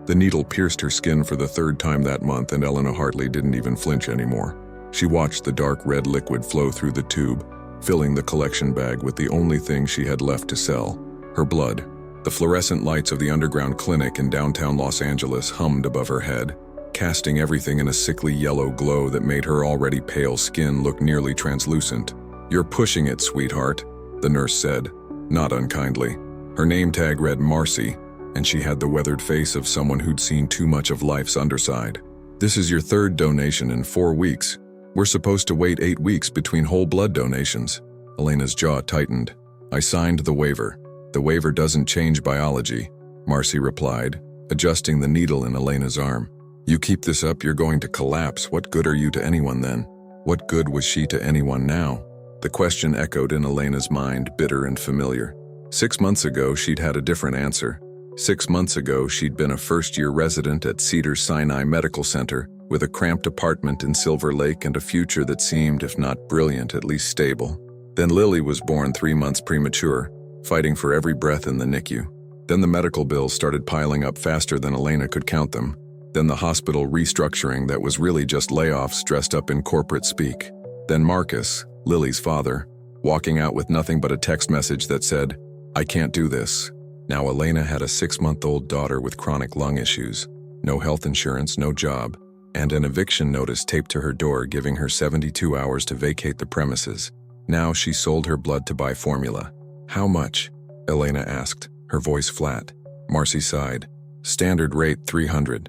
The needle pierced her skin for the third time that month, and Elena Hartley didn't even flinch anymore. She watched the dark red liquid flow through the tube, filling the collection bag with the only thing she had left to sell: her blood. The fluorescent lights of the underground clinic in downtown Los Angeles hummed above her head, casting everything in a sickly yellow glow that made her already pale skin look nearly translucent. "You're pushing it, sweetheart," the nurse said, not unkindly. Her name tag read Marcy, and she had the weathered face of someone who'd seen too much of life's underside. "This is your third donation in 4 weeks. We're supposed to wait 8 weeks between whole blood donations." Elena's jaw tightened. "I signed the waiver. The waiver doesn't change biology," Marcy replied, adjusting the needle in Elena's arm. "You keep this up, you're going to collapse. What good are you to anyone then?" What good was she to anyone now? The question echoed in Elena's mind, bitter and familiar. 6 months ago, she'd had a different answer. 6 months ago, she'd been a first-year resident at Cedars-Sinai Medical Center, with a cramped apartment in Silver Lake and a future that seemed, if not brilliant, at least stable. Then Lily was born 3 months premature, fighting for every breath in the NICU. Then the medical bills started piling up faster than Elena could count them. Then the hospital restructuring that was really just layoffs dressed up in corporate speak. Then Marcus, Lily's father, walking out with nothing but a text message that said, "I can't do this." Now Elena had a 6-month-old daughter with chronic lung issues, no health insurance, no job, and an eviction notice taped to her door giving her 72 hours to vacate the premises. Now she sold her blood to buy formula. "How much?" Elena asked, her voice flat. Marcy sighed. "Standard rate $300.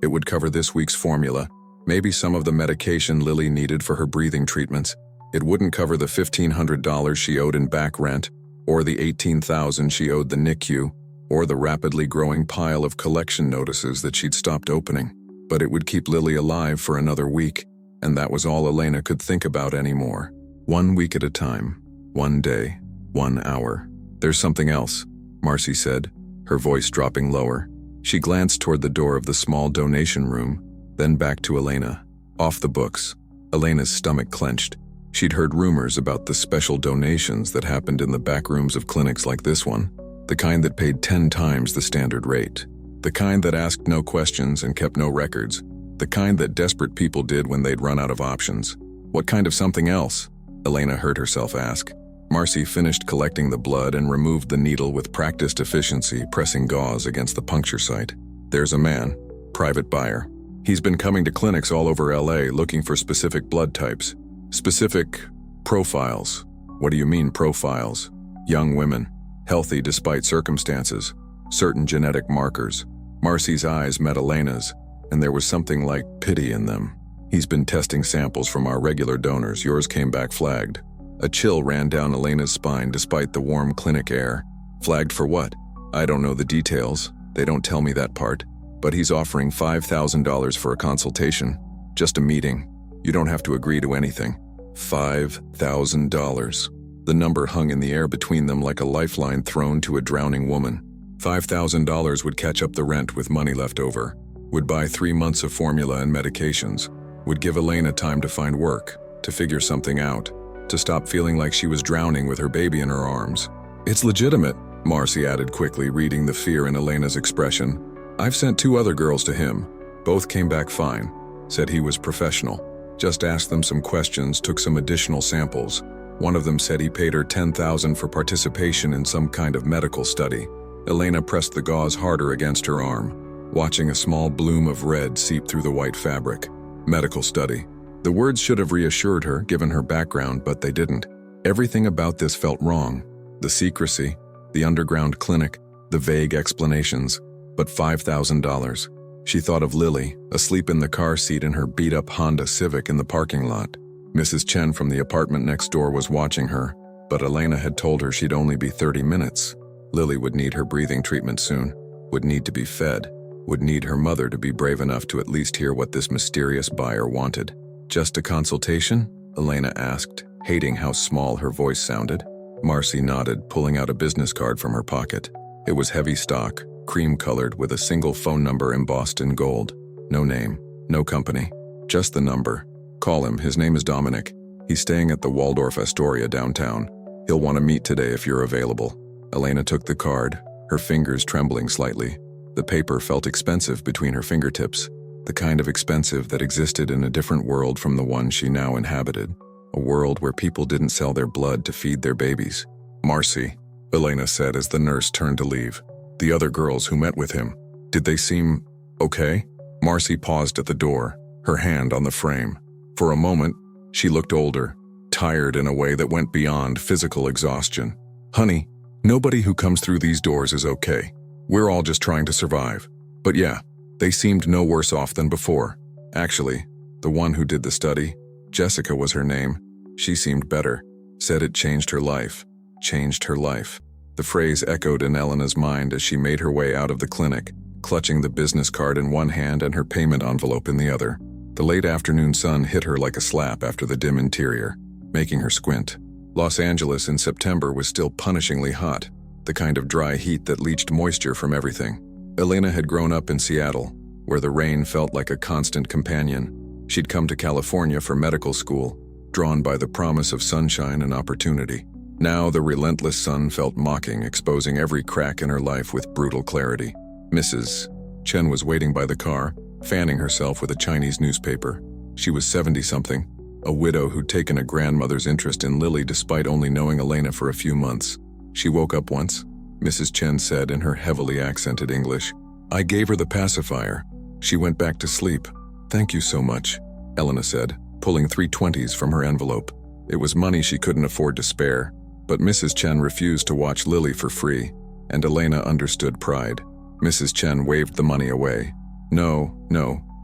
It would cover this week's formula, maybe some of the medication Lily needed for her breathing treatments. It wouldn't cover the $1,500 she owed in back rent, or the $18,000 she owed the NICU, or the rapidly growing pile of collection notices that she'd stopped opening. But it would keep Lily alive for another week, and that was all Elena could think about anymore. 1 week at a time, 1 day, 1 hour. "There's something else," Marcy said, her voice dropping lower. She glanced toward the door of the small donation room, then back to Elena. "Off the books." Elena's stomach clenched. She'd heard rumors about the special donations that happened in the back rooms of clinics like this one, the kind that paid 10 times the standard rate, the kind that asked no questions and kept no records, the kind that desperate people did when they'd run out of options. "What kind of something else?" Elena heard herself ask. Marcy finished collecting the blood and removed the needle with practiced efficiency, pressing gauze against the puncture site. "There's a man, private buyer. He's been coming to clinics all over LA looking for specific blood types. Specific profiles." "What do you mean, profiles?" "Young women, healthy despite circumstances, certain genetic markers." Marcy's eyes met Elena's, and there was something like pity in them. "He's been testing samples from our regular donors. Yours came back flagged." A chill ran down Elena's spine despite the warm clinic air. "Flagged for what?" "I don't know the details. They don't tell me that part. But he's offering $5,000 for a consultation. Just a meeting. You don't have to agree to anything." $5,000. The number hung in the air between them like a lifeline thrown to a drowning woman. $5,000 would catch up the rent with money left over, would buy 3 months of formula and medications, would give Elena time to find work, to figure something out, to stop feeling like she was drowning with her baby in her arms. "It's legitimate," Marcy added quickly, reading the fear in Elena's expression. "I've sent 2 other girls to him. Both came back fine. Said he was professional. Just asked them some questions, took some additional samples. One of them said he paid her $10,000 for participation in some kind of medical study." Elena pressed the gauze harder against her arm, watching a small bloom of red seep through the white fabric. Medical study. The words should have reassured her, given her background, but they didn't. Everything about this felt wrong. The secrecy, the underground clinic, the vague explanations. But $5,000. She thought of Lily, asleep in the car seat in her beat-up Honda Civic in the parking lot. Mrs. Chen from the apartment next door was watching her, but Elena had told her she'd only be 30 minutes. Lily would need her breathing treatment soon, would need to be fed, would need her mother to be brave enough to at least hear what this mysterious buyer wanted. "Just a consultation?" Elena asked, hating how small her voice sounded. Marcy nodded, pulling out a business card from her pocket. It was heavy stock, cream-colored with a single phone number embossed in gold. No name, no company, just the number. "Call him, his name is Dominic. He's staying at the Waldorf Astoria downtown. He'll want to meet today if you're available." Elena took the card, her fingers trembling slightly. The paper felt expensive between her fingertips, the kind of expensive that existed in a different world from the one she now inhabited, a world where people didn't sell their blood to feed their babies. "Marcy," Elena said as the nurse turned to leave. "The other girls who met with him, did they seem okay?" Marcy paused at the door, her hand on the frame. For a moment, she looked older, tired in a way that went beyond physical exhaustion. "Honey, nobody who comes through these doors is okay. We're all just trying to survive. But yeah, they seemed no worse off than before. Actually, the one who did the study, Jessica was her name, she seemed better, said it changed her life. Changed her life." The phrase echoed in Elena's mind as she made her way out of the clinic, clutching the business card in one hand and her payment envelope in the other. The late afternoon sun hit her like a slap after the dim interior, making her squint. Los Angeles in September was still punishingly hot, the kind of dry heat that leached moisture from everything. Elena had grown up in Seattle, where the rain felt like a constant companion. She'd come to California for medical school, drawn by the promise of sunshine and opportunity. Now the relentless sun felt mocking, exposing every crack in her life with brutal clarity. Mrs. Chen was waiting by the car, fanning herself with a Chinese newspaper. She was 70-something, a widow who'd taken a grandmother's interest in Lily despite only knowing Elena for a few months. "She woke up once," Mrs. Chen said in her heavily accented English. "I gave her the pacifier. She went back to sleep." "Thank you so much," Elena said, pulling 320s from her envelope. It was money she couldn't afford to spare, but Mrs. Chen refused to watch Lily for free, and Elena understood pride. Mrs. Chen waved the money away. No,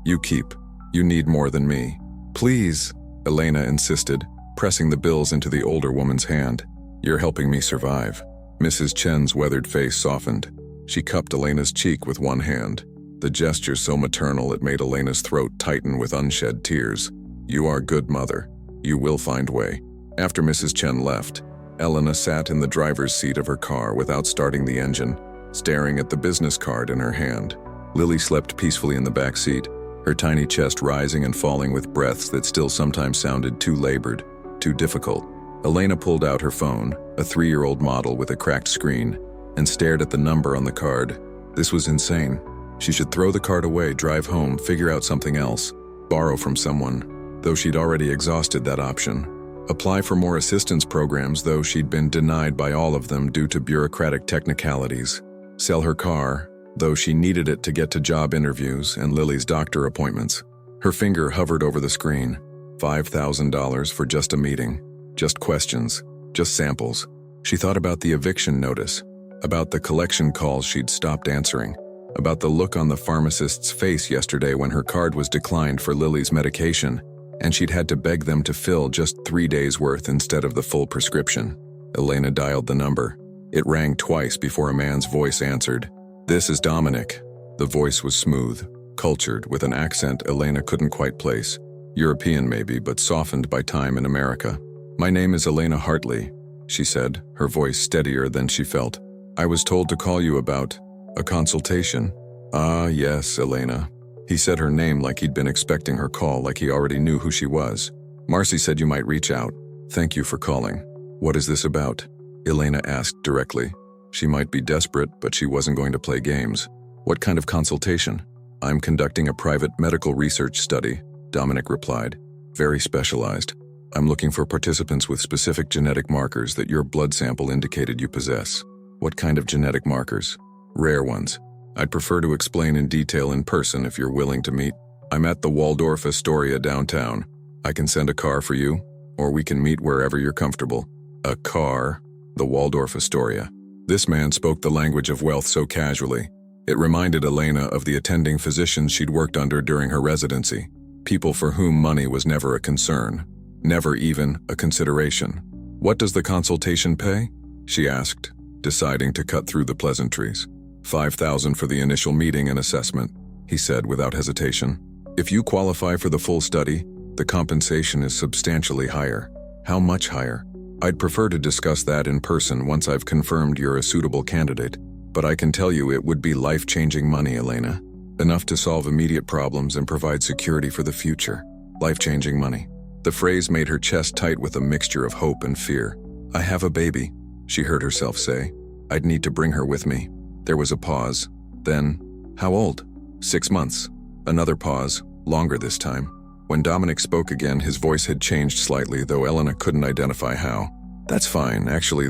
you keep. You need more than me." "Please," Elena insisted, pressing the bills into the older woman's hand. "You're helping me survive." Mrs. Chen's weathered face softened. She cupped Elena's cheek with one hand, the gesture so maternal it made Elena's throat tighten with unshed tears. "You are good, mother. You will find way." After Mrs. Chen left, Elena sat in the driver's seat of her car without starting the engine, staring at the business card in her hand. Lily slept peacefully in the back seat, her tiny chest rising and falling with breaths that still sometimes sounded too labored, too difficult. Elena pulled out her phone, a 3-year-old model with a cracked screen, and stared at the number on the card. This was insane. She should throw the card away, drive home, figure out something else, borrow from someone, though she'd already exhausted that option. Apply for more assistance programs, though she'd been denied by all of them due to bureaucratic technicalities. Sell her car, though she needed it to get to job interviews and Lily's doctor appointments. Her finger hovered over the screen. $5,000 for just a meeting. Just questions. Just samples. She thought about the eviction notice, about the collection calls she'd stopped answering, about the look on the pharmacist's face yesterday when her card was declined for Lily's medication, and she'd had to beg them to fill just 3 days' worth instead of the full prescription. Elena dialed the number. It rang twice before a man's voice answered. "This is Dominic." The voice was smooth, cultured, with an accent Elena couldn't quite place. European maybe, but softened by time in America. "My name is Elena Hartley," she said, her voice steadier than she felt. "I was told to call you about a consultation." "Ah, yes, Elena." He said her name like he'd been expecting her call, like he already knew who she was. "Marcy said you might reach out. Thank you for calling." "What is this about?" Elena asked directly. She might be desperate, but she wasn't going to play games. "What kind of consultation?" "I'm conducting a private medical research study," Dominic replied. "Very specialized. I'm looking for participants with specific genetic markers that your blood sample indicated you possess." "What kind of genetic markers?" "Rare ones. I'd prefer to explain in detail in person if you're willing to meet. I'm at the Waldorf Astoria downtown. I can send a car for you, or we can meet wherever you're comfortable." "A car?" The Waldorf Astoria. This man spoke the language of wealth so casually. It reminded Elena of the attending physicians she'd worked under during her residency, people for whom money was never a concern, never even a consideration. "What does the consultation pay?" she asked, deciding to cut through the pleasantries. $5,000 for the initial meeting and assessment, he said without hesitation. "If you qualify for the full study, the compensation is substantially higher." "How much higher?" "I'd prefer to discuss that in person once I've confirmed you're a suitable candidate, but I can tell you it would be life-changing money, Elena. Enough to solve immediate problems and provide security for the future. Life-changing money." The phrase made her chest tight with a mixture of hope and fear. "I have a baby," she heard herself say. "I'd need to bring her with me." There was a pause. Then, how old? 6 months. Another pause, longer this time. When Dominic spoke again, his voice had changed slightly, though Elena couldn't identify how. That's fine, actually,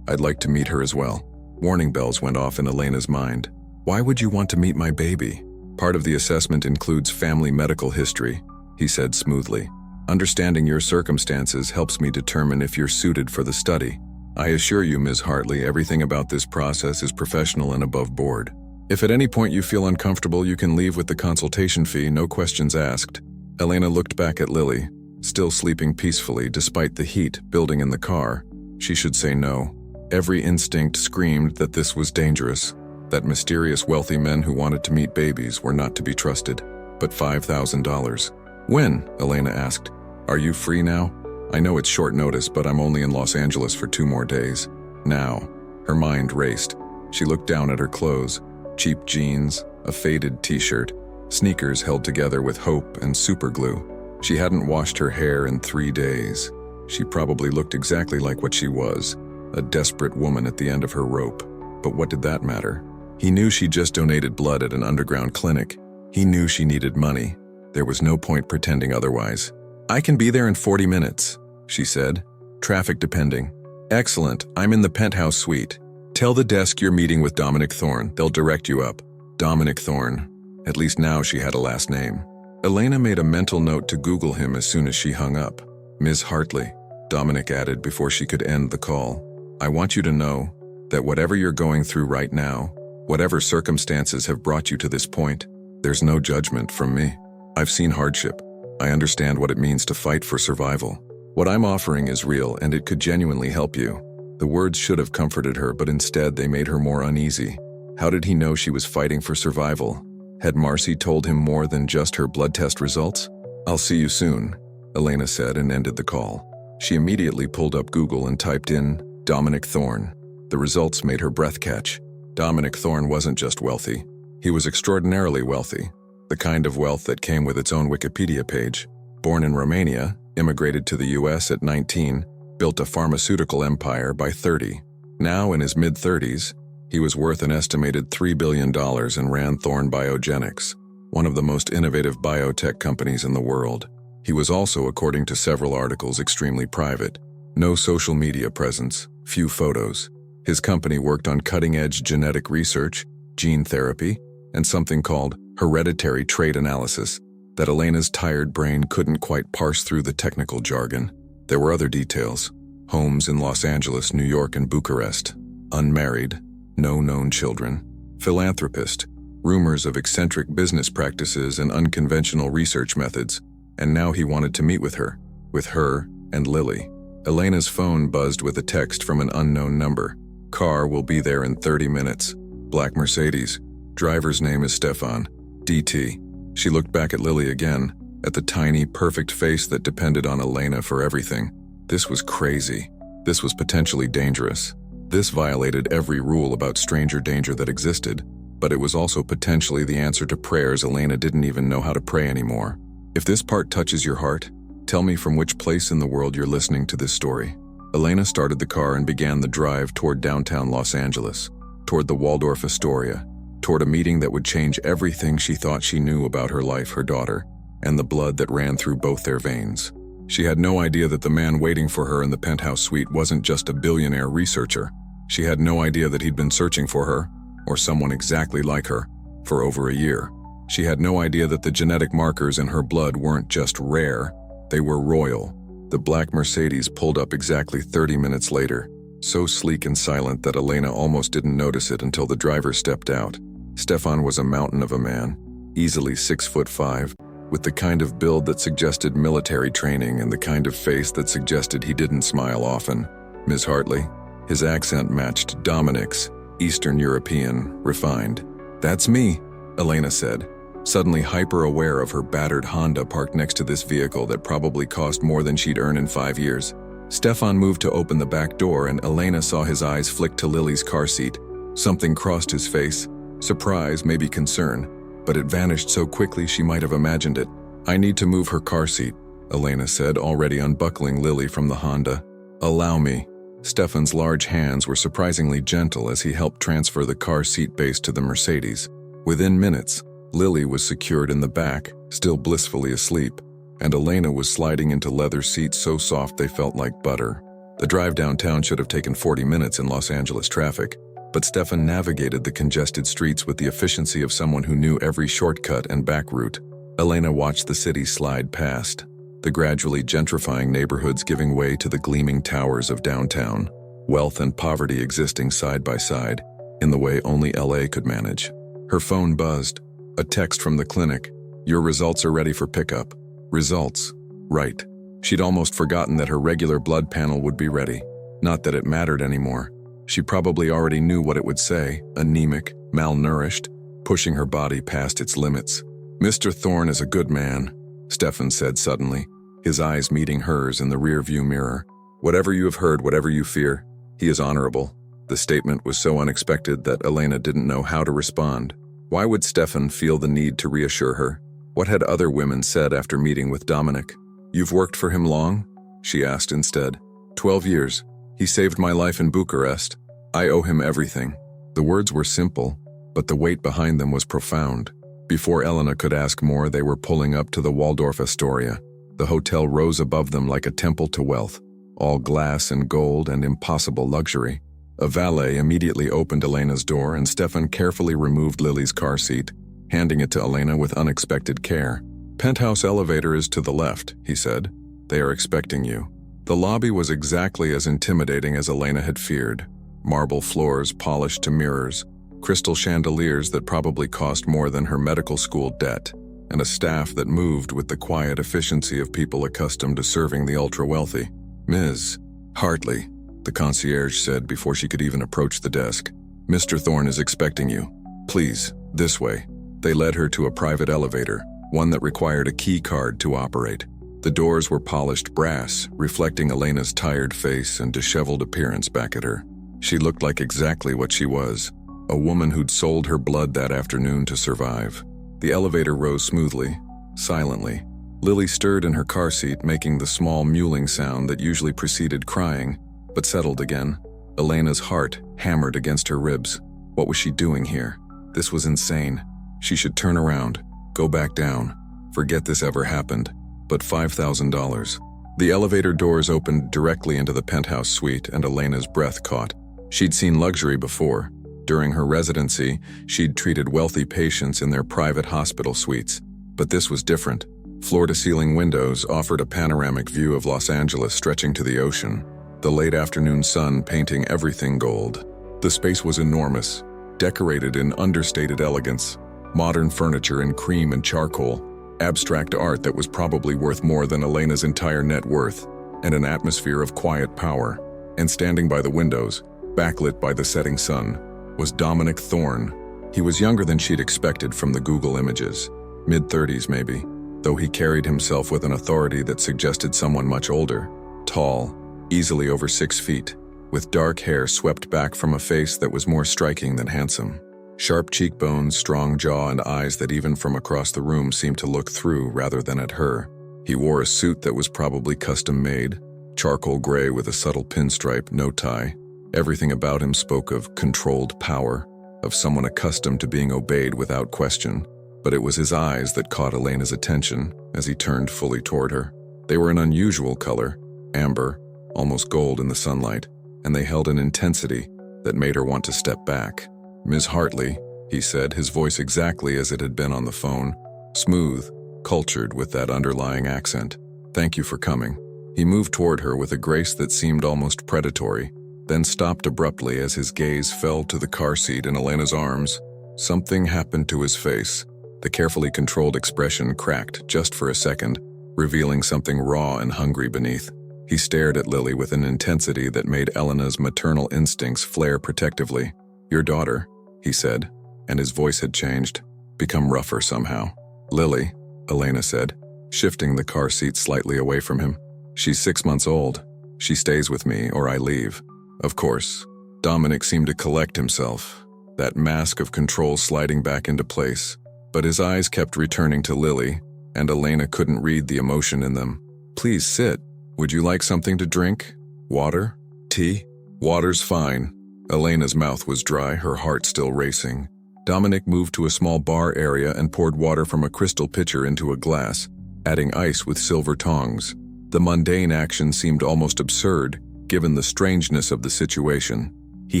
I'd like to meet her as well. Warning bells went off in Elena's mind. Why would you want to meet my baby? Part of the assessment includes family medical history, he said smoothly. Understanding your circumstances helps me determine if you're suited for the study. I assure you, Ms. Hartley, everything about this process is professional and above board. If at any point you feel uncomfortable, you can leave with the consultation fee, no questions asked. Elena looked back at Lily, still sleeping peacefully despite the heat building in the car. She should say no. Every instinct screamed that this was dangerous, that mysterious wealthy men who wanted to meet babies were not to be trusted. But $5,000. When? Elena asked. Are you free now? I know it's short notice, but I'm only in Los Angeles for 2 more days. Now. Her mind raced. She looked down at her clothes. Cheap jeans, a faded t-shirt, sneakers held together with hope and superglue. She hadn't washed her hair in 3 days. She probably looked exactly like what she was, a desperate woman at the end of her rope. But what did that matter? He knew she just donated blood at an underground clinic. He knew she needed money. There was no point pretending otherwise. I can be there in 40 minutes, she said. Traffic depending. Excellent, I'm in the penthouse suite. Tell the desk you're meeting with Dominic Thorne. They'll direct you up. Dominic Thorne. At least now she had a last name. Elena made a mental note to Google him as soon as she hung up. Ms. Hartley, Dominic added before she could end the call. I want you to know that whatever you're going through right now, whatever circumstances have brought you to this point, there's no judgment from me. I've seen hardship. I understand what it means to fight for survival. What I'm offering is real, and it could genuinely help you. The words should have comforted her, but instead they made her more uneasy. How did he know she was fighting for survival? Had Marcy told him more than just her blood test results? I'll see you soon, Elena said and ended the call. She immediately pulled up Google and typed in Dominic Thorne. The results made her breath catch. Dominic Thorne wasn't just wealthy. He was extraordinarily wealthy. The kind of wealth that came with its own Wikipedia page. Born in Romania, immigrated to the US at 19, built a pharmaceutical empire by 30. Now in his mid-30s, he was worth an estimated $3 billion and ran Thorne Biogenics, one of the most innovative biotech companies in the world. He was also, according to several articles, extremely private. No social media presence, few photos. His company worked on cutting-edge genetic research, gene therapy, and something called hereditary trait analysis that Elena's tired brain couldn't quite parse through the technical jargon. There were other details. Homes in Los Angeles, New York, and Bucharest. Unmarried. No known children. Philanthropist. Rumors of eccentric business practices and unconventional research methods. And now he wanted to meet with her. With her and Lily. Elena's phone buzzed with a text from an unknown number. Car will be there in 30 minutes. Black Mercedes. Driver's name is Stefan. DT. She looked back at Lily again, at the tiny, perfect face that depended on Elena for everything. This was crazy. This was potentially dangerous. This violated every rule about stranger danger that existed, but it was also potentially the answer to prayers Elena didn't even know how to pray anymore. If this part touches your heart, tell me from which place in the world you're listening to this story. Elena started the car and began the drive toward downtown Los Angeles, toward the Waldorf Astoria, toward a meeting that would change everything she thought she knew about her life, her daughter, and the blood that ran through both their veins. She had no idea that the man waiting for her in the penthouse suite wasn't just a billionaire researcher. She had no idea that he'd been searching for her, or someone exactly like her, for over a year. She had no idea that the genetic markers in her blood weren't just rare, they were royal. The black Mercedes pulled up exactly 30 minutes later, so sleek and silent that Elena almost didn't notice it until the driver stepped out. Stefan was a mountain of a man, easily 6'5", with the kind of build that suggested military training and the kind of face that suggested he didn't smile often. Ms. Hartley. His accent matched Dominic's, Eastern European, refined. That's me, Elena said, suddenly hyper-aware of her battered Honda parked next to this vehicle that probably cost more than she'd earn in 5 years. Stefan moved to open the back door and Elena saw his eyes flick to Lily's car seat. Something crossed his face. Surprise, maybe concern, but it vanished so quickly she might have imagined it. I need to move her car seat, Elena said, already unbuckling Lily from the Honda. Allow me. Stefan's large hands were surprisingly gentle as he helped transfer the car seat base to the Mercedes. Within minutes, Lily was secured in the back, still blissfully asleep, and Elena was sliding into leather seats so soft they felt like butter. The drive downtown should have taken 40 minutes in Los Angeles traffic, but Stefan navigated the congested streets with the efficiency of someone who knew every shortcut and back route. Elena watched the city slide past, the gradually gentrifying neighborhoods giving way to the gleaming towers of downtown, wealth and poverty existing side by side, in the way only LA could manage. Her phone buzzed. A text from the clinic. "Your results are ready for pickup." Results. Right. She'd almost forgotten that her regular blood panel would be ready. Not that it mattered anymore. She probably already knew what it would say: anemic, malnourished, pushing her body past its limits. "Mr. Thorne is a good man," Stefan said suddenly, his eyes meeting hers in the rear-view mirror. "Whatever you have heard, whatever you fear, he is honorable." The statement was so unexpected that Elena didn't know how to respond. Why would Stefan feel the need to reassure her? What had other women said after meeting with Dominic? "You've worked for him long?" she asked instead. 12 years. He saved my life in Bucharest. I owe him everything." The words were simple, but the weight behind them was profound. Before Elena could ask more, they were pulling up to the Waldorf Astoria. The hotel rose above them like a temple to wealth, all glass and gold and impossible luxury. A valet immediately opened Elena's door, and Stefan carefully removed Lily's car seat, handing it to Elena with unexpected care. "Penthouse elevator is to the left," he said. "They are expecting you." The lobby was exactly as intimidating as Elena had feared. Marble floors polished to mirrors, crystal chandeliers that probably cost more than her medical school debt, and a staff that moved with the quiet efficiency of people accustomed to serving the ultra-wealthy. "Ms. Hartley," the concierge said before she could even approach the desk. "Mr. Thorne is expecting you. Please, this way." They led her to a private elevator, one that required a key card to operate. The doors were polished brass, reflecting Elena's tired face and disheveled appearance back at her. She looked like exactly what she was, a woman who'd sold her blood that afternoon to survive. The elevator rose smoothly, silently. Lily stirred in her car seat, making the small mewling sound that usually preceded crying, but settled again. Elena's heart hammered against her ribs. What was she doing here? This was insane. She should turn around, go back down, forget this ever happened. But $5,000. The elevator doors opened directly into the penthouse suite, and Elena's breath caught. She'd seen luxury before. During her residency, she'd treated wealthy patients in their private hospital suites. But this was different. Floor-to-ceiling windows offered a panoramic view of Los Angeles stretching to the ocean, the late afternoon sun painting everything gold. The space was enormous, decorated in understated elegance, modern furniture in cream and charcoal, abstract art that was probably worth more than Elena's entire net worth, and an atmosphere of quiet power. And standing by the windows, backlit by the setting sun, was Dominic Thorne. He was younger than she'd expected from the Google images, mid-30s maybe, though he carried himself with an authority that suggested someone much older. Tall, easily over 6 feet, with dark hair swept back from a face that was more striking than handsome. Sharp cheekbones, strong jaw, and eyes that even from across the room seemed to look through rather than at her. He wore a suit that was probably custom-made, charcoal gray with a subtle pinstripe, no tie. Everything about him spoke of controlled power, of someone accustomed to being obeyed without question. But it was his eyes that caught Elena's attention as he turned fully toward her. They were an unusual color, amber, almost gold in the sunlight, and they held an intensity that made her want to step back. "Ms. Hartley," he said, his voice exactly as it had been on the phone, smooth, cultured with that underlying accent. "Thank you for coming." He moved toward her with a grace that seemed almost predatory, then stopped abruptly as his gaze fell to the car seat in Elena's arms. Something happened to his face. The carefully controlled expression cracked just for a second, revealing something raw and hungry beneath. He stared at Lily with an intensity that made Elena's maternal instincts flare protectively. "Your daughter," he said, and his voice had changed, become rougher somehow. "Lily," Elena said, shifting the car seat slightly away from him. "She's 6 months old. She stays with me or I leave." Of course. Dominic seemed to collect himself, that mask of control sliding back into place, but his eyes kept returning to Lily, and Elena couldn't read the emotion in them. "Please sit. Would you like something to drink? Water? Tea?" Water's fine. Elena's mouth was dry, her heart still racing. Dominic moved to a small bar area and poured water from a crystal pitcher into a glass, adding ice with silver tongs. The mundane action seemed almost absurd, given the strangeness of the situation. He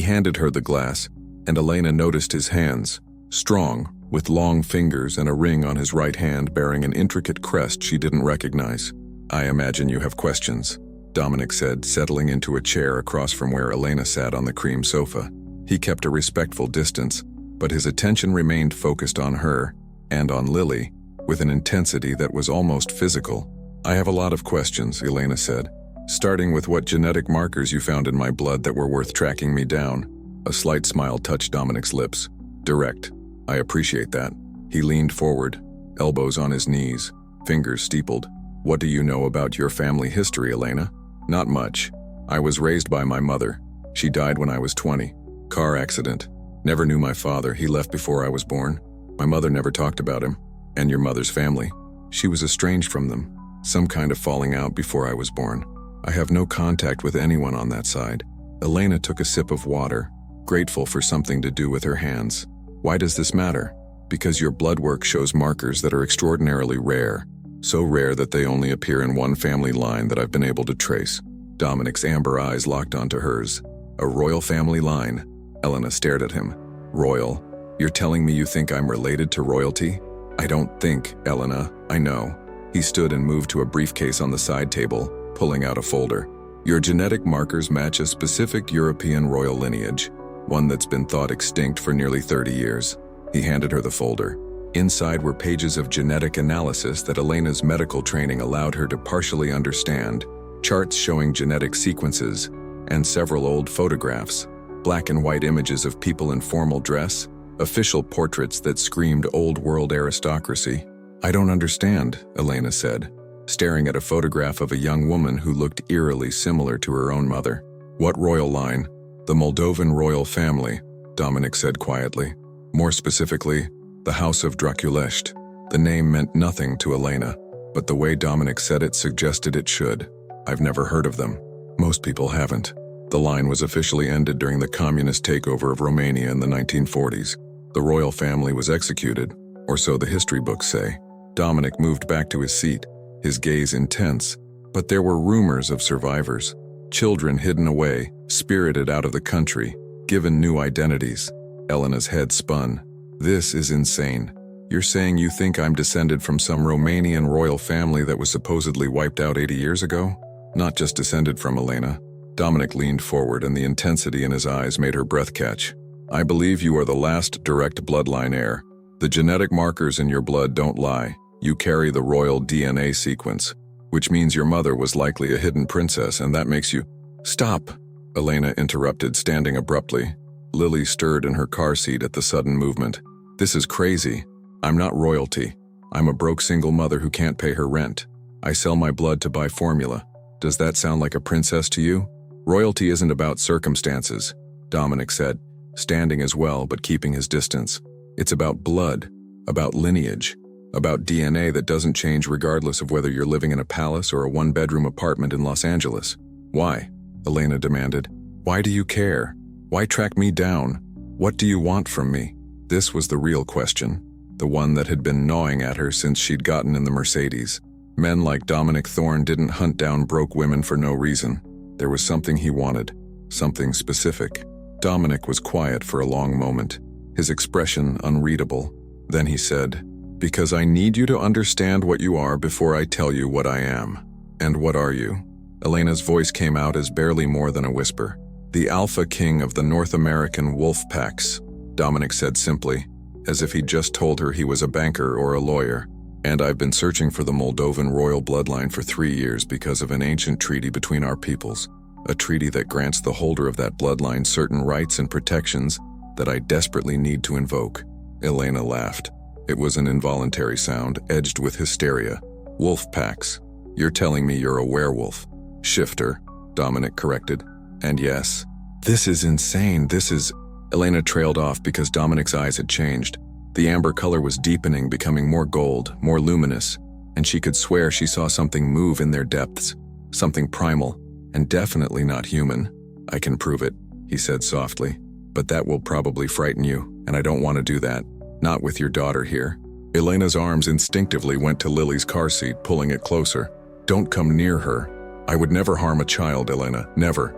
handed her the glass, and Elena noticed his hands, strong, with long fingers and a ring on his right hand bearing an intricate crest she didn't recognize. "I imagine you have questions," Dominic said, settling into a chair across from where Elena sat on the cream sofa. He kept a respectful distance, but his attention remained focused on her, and on Lily, with an intensity that was almost physical. "I have a lot of questions," Elena said, "starting with what genetic markers you found in my blood that were worth tracking me down." A slight smile touched Dominic's lips. "Direct. I appreciate that." He leaned forward, elbows on his knees, fingers steepled. "What do you know about your family history, Elena?" "Not much. I was raised by my mother. She died when I was 20. Car accident. Never knew my father. He left before I was born. My mother never talked about him. And your mother's family. She was estranged from them. Some kind of falling out before I was born. I have no contact with anyone on that side." Elena took a sip of water, grateful for something to do with her hands. "Why does this matter?" "Because your blood work shows markers that are extraordinarily rare. So rare that they only appear in one family line that I've been able to trace." Dominic's amber eyes locked onto hers. "A royal family line?" Elena stared at him. "Royal? You're telling me you think I'm related to royalty?" "I don't think, Elena. I know." He stood and moved to a briefcase on the side table, pulling out a folder. "Your genetic markers match a specific European royal lineage, one that's been thought extinct for nearly 30 years. He handed her the folder. Inside were pages of genetic analysis that Elena's medical training allowed her to partially understand, charts showing genetic sequences, and several old photographs, black and white images of people in formal dress, official portraits that screamed old-world aristocracy. "I don't understand," Elena said, staring at a photograph of a young woman who looked eerily similar to her own mother. "What royal line?" "The Moldovan royal family," Dominic said quietly. More specifically, the House of Draculesht. The name meant nothing to Elena, but the way Dominic said it suggested it should. "I've never heard of them. Most people haven't." The line was officially ended during the communist takeover of Romania in the 1940s. The royal family was executed, or so the history books say. Dominic moved back to his seat, his gaze intense, but there were rumors of survivors. Children hidden away, spirited out of the country, given new identities. Elena's head spun. "This is insane. You're saying you think I'm descended from some Romanian royal family that was supposedly wiped out 80 years ago?" "Not just descended from, Elena." Dominic leaned forward and the intensity in his eyes made her breath catch. "I believe you are the last direct bloodline heir. The genetic markers in your blood don't lie. You carry the royal DNA sequence, which means your mother was likely a hidden princess, and that makes you—" "Stop!" Elena interrupted, standing abruptly. Lily stirred in her car seat at the sudden movement. "This is crazy. I'm not royalty. I'm a broke single mother who can't pay her rent. I sell my blood to buy formula. Does that sound like a princess to you?" "Royalty isn't about circumstances," Dominic said, standing as well but keeping his distance. "It's about blood, about lineage, about DNA that doesn't change regardless of whether you're living in a palace or a one-bedroom apartment in Los Angeles." "Why?" Elena demanded. "Why do you care? Why track me down? What do you want from me?" This was the real question, the one that had been gnawing at her since she'd gotten in the Mercedes. Men like Dominic Thorne didn't hunt down broke women for no reason. There was something he wanted, something specific. Dominic was quiet for a long moment, his expression unreadable. Then he said, "Because I need you to understand what you are before I tell you what I am." "And what are you?" Elena's voice came out as barely more than a whisper. "The Alpha King of the North American wolf packs," Dominic said simply, as if he'd just told her he was a banker or a lawyer. "And I've been searching for the Moldovan royal bloodline for 3 years because of an ancient treaty between our peoples, a treaty that grants the holder of that bloodline certain rights and protections that I desperately need to invoke." Elena laughed. It was an involuntary sound, edged with hysteria. "Wolf packs. You're telling me you're a werewolf." "Shifter," Dominic corrected. "And yes." "This is insane. This is—" Elena trailed off because Dominic's eyes had changed. The amber color was deepening, becoming more gold, more luminous, and she could swear she saw something move in their depths, something primal, and definitely not human. I can prove it, he said softly. But that will probably frighten you, and I don't want to do that. Not with your daughter here. Elena's arms instinctively went to Lily's car seat, pulling it closer. Don't come near her. I would never harm a child, Elena. Never.